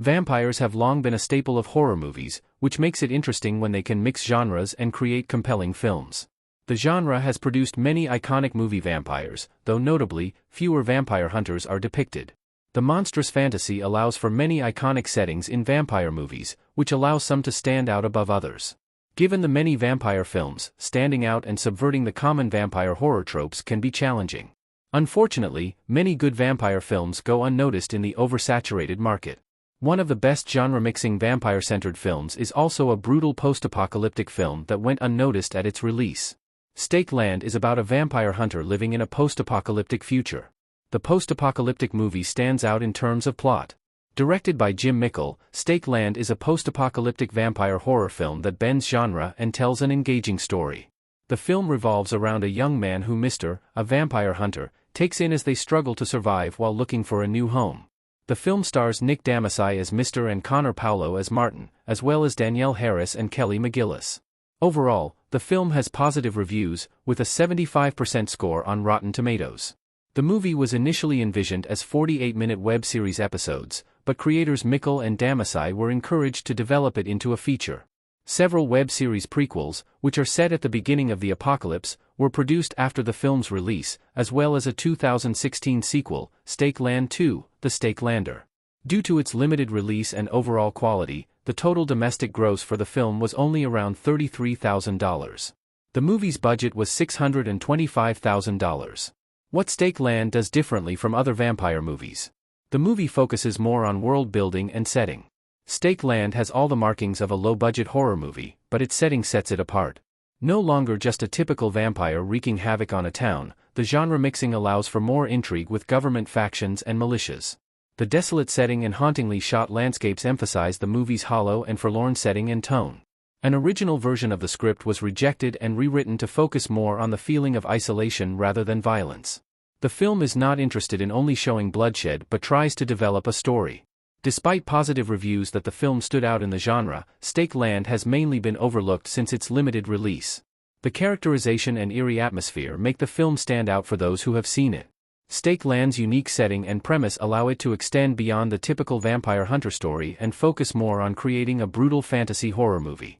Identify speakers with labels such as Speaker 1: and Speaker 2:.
Speaker 1: Vampires have long been a staple of horror movies, which makes it interesting when they can mix genres and create compelling films. The genre has produced many iconic movie vampires, though notably, fewer vampire hunters are depicted. The monstrous fantasy allows for many iconic settings in vampire movies, which allows some to stand out above others. Given the many vampire films, standing out and subverting the common vampire horror tropes can be challenging. Unfortunately, many good vampire films go unnoticed in the oversaturated market. One of the best genre-mixing vampire-centered films is also a brutal post-apocalyptic film that went unnoticed at its release. Stake Land is about a vampire hunter living in a post-apocalyptic future. The post-apocalyptic movie stands out in terms of plot. Directed by Jim Mickle, Stake Land is a post-apocalyptic vampire horror film that bends genre and tells an engaging story. The film revolves around a young man who Mr., a vampire hunter, takes in as they struggle to survive while looking for a new home. The film stars Nick Damasai as Mr. and Connor Paulo as Martin, as well as Danielle Harris and Kelly McGillis. Overall, the film has positive reviews, with a 75% score on Rotten Tomatoes. The movie was initially envisioned as 48-minute web series episodes, but creators Mickle and Damasai were encouraged to develop it into a feature. Several web series prequels, which are set at the beginning of the apocalypse, were produced after the film's release, as well as a 2016 sequel, Stake Land 2, The Stake Lander. Due to its limited release and overall quality, the total domestic gross for the film was only around $33,000. The movie's budget was $625,000. What Stake Land does differently from other vampire movies? The movie focuses more on world building and setting. Stake Land has all the markings of a low-budget horror movie, but its setting sets it apart. No longer just a typical vampire wreaking havoc on a town, the genre mixing allows for more intrigue with government factions and militias. The desolate setting and hauntingly shot landscapes emphasize the movie's hollow and forlorn setting and tone. An original version of the script was rejected and rewritten to focus more on the feeling of isolation rather than violence. The film is not interested in only showing bloodshed but tries to develop a story. Despite positive reviews that the film stood out in the genre, Stake Land has mainly been overlooked since its limited release. The characterization and eerie atmosphere make the film stand out for those who have seen it. Stake Land's unique setting and premise allow it to extend beyond the typical vampire hunter story and focus more on creating a brutal fantasy horror movie.